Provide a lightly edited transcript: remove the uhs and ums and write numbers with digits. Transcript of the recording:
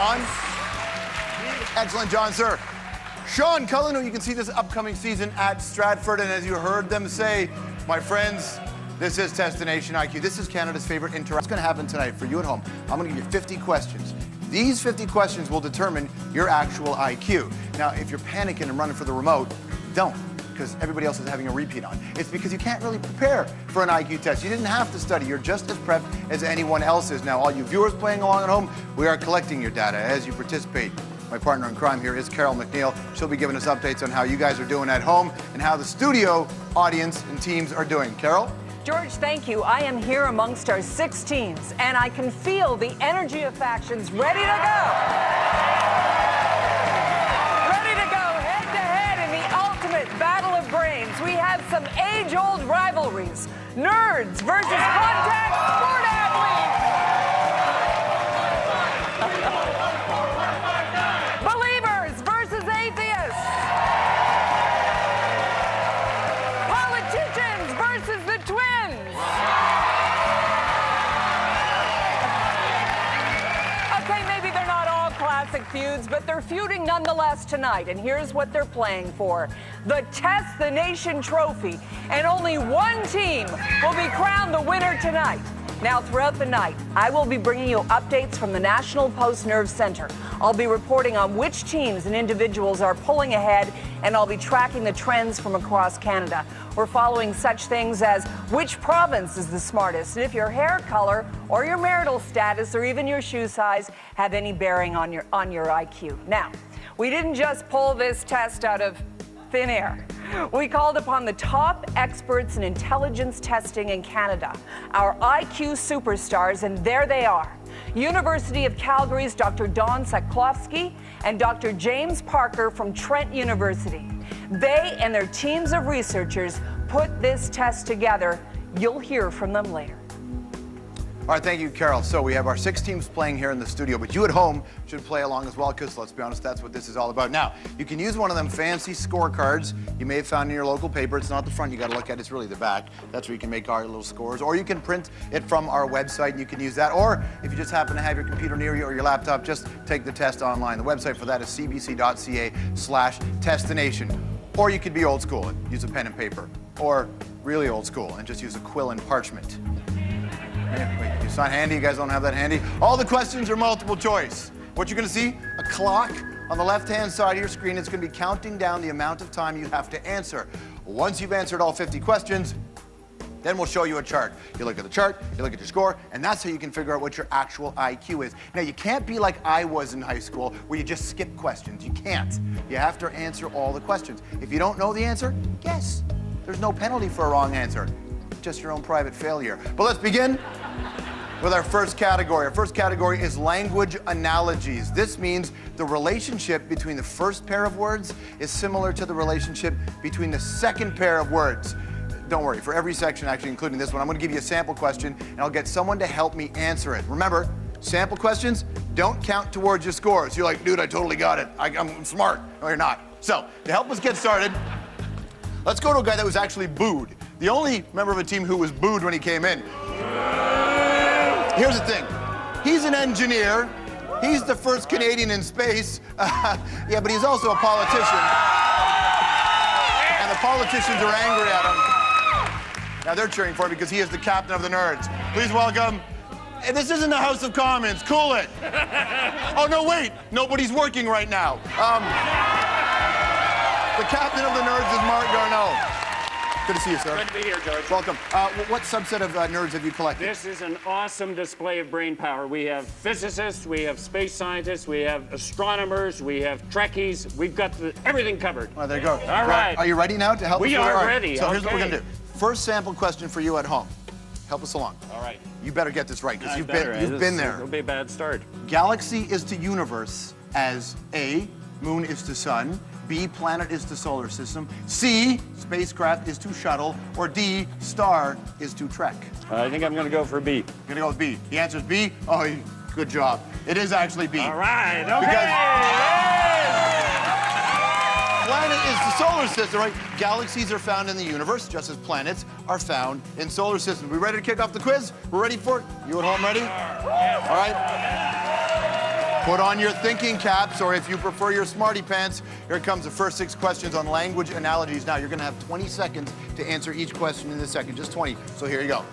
John? Excellent, John, sir. Sean Cullen, who you can see this upcoming season at Stratford, and as you heard them say, my friends, this is Destination IQ. This is Canada's favorite interaction. What's going to happen tonight for you at home? I'm going to give you 50 questions. These 50 questions will determine your actual IQ. Now, if you're panicking and running for the remote, don't, because everybody else is having a repeat on. It's because you can't really prepare for an IQ test. You didn't have to study. You're just as prepped as anyone else is. Now, all you viewers playing along at home, we are collecting your data as you participate. My partner in crime here is Carol McNeil. She'll be giving us updates on how you guys are doing at home and how the studio audience and teams are doing. Carol? George, thank you. I am here amongst our 6 teams, and I can feel the energy of factions ready to go. Ready to go head-to-head in the ultimate battle of brains. We have some age-old rivalries. Nerds versus contact sport athletes. Believers versus atheists. Politicians versus the twins. Okay, maybe they're not all classic feuds, but they're feuding nonetheless tonight. And here's what they're playing for. The Test the Nation trophy. And only one team will be crowned the winner tonight. Now, throughout the night, I will be bringing you updates from the National Post Nerve Center. I'll be reporting on which teams and individuals are pulling ahead, and I'll be tracking the trends from across Canada. We're following such things as which province is the smartest, and if your hair color or your marital status or even your shoe size have any bearing on your IQ. Now, we didn't just pull this test out of thin air. We called upon the top experts in intelligence testing in Canada, our IQ superstars, and there they are. University of Calgary's Dr. Don Saklowski and Dr. James Parker from Trent University. They and their teams of researchers put this test together. You'll hear from them later. All right, thank you, Carol. So we have our 6 teams playing here in the studio, but you at home should play along as well, because let's be honest, that's what this is all about. Now, you can use one of them fancy scorecards you may have found in your local paper. It's not the front you got to look at, it's really the back. That's where you can make our little scores, or you can print it from our website and you can use that. Or if you just happen to have your computer near you or your laptop, just take the test online. The website for that is cbc.ca/testination. Or you could be old school and use a pen and paper, or really old school and just use a quill and parchment. Wait, it's not handy? You guys don't have that handy? All the questions are multiple choice. What you're going to see, a clock on the left-hand side of your screen. It's going to be counting down the amount of time you have to answer. Once you've answered all 50 questions, then we'll show you a chart. You look at the chart, you look at your score, and that's how you can figure out what your actual IQ is. Now, you can't be like I was in high school, where you just skip questions. You can't. You have to answer all the questions. If you don't know the answer, guess. There's no penalty for a wrong answer. Just your own private failure. But let's begin with our first category. Our first category is language analogies. This means the relationship between the first pair of words is similar to the relationship between the second pair of words. Don't worry, for every section, actually including this one, I'm going to give you a sample question, and I'll get someone to help me answer it. Remember, sample questions don't count towards your scores. You're like, dude, I totally got it. I'm smart. No, you're not. So, to help us get started, let's go to a guy that was actually booed. The only member of a team who was booed when he came in. Here's the thing. He's an engineer. He's the first Canadian in space. Yeah, but he's also a politician. And the politicians are angry at him. Now they're cheering for him because he is the captain of the nerds. Please welcome. Hey, this isn't the House of Commons. Cool it. Oh, no, wait. Nobody's working right now. The captain of the nerds is Mark Garneau. Good to see you, sir. Good to be here, George. Welcome. What subset of nerds have you collected? This is an awesome display of brain power. We have physicists, we have space scientists, we have astronomers, we have Trekkies. We've got everything covered. Oh, there you go. All right. Are you ready now to help us? We are ready. So here's what we're going to do. First sample question for you at home. Help us along. All right. You better get this right, because you've been there. It'll be a bad start. Galaxy is to universe as A, moon is to sun, B, planet is to solar system, C, spacecraft is to shuttle, or D, star is to trek. I think I'm going to go for B. You're going to go with B. The answer is B? Oh, good job. It is actually B. All right, okay. Because planet is the solar system, right? Galaxies are found in the universe, just as planets are found in solar systems. We ready to kick off the quiz? We're ready for it? You at home ready? All right. Put on your thinking caps, or if you prefer your smarty pants, here comes the first 6 questions on language analogies. Now, you're gonna have 20 seconds to answer each question in this second, just 20. So here you go.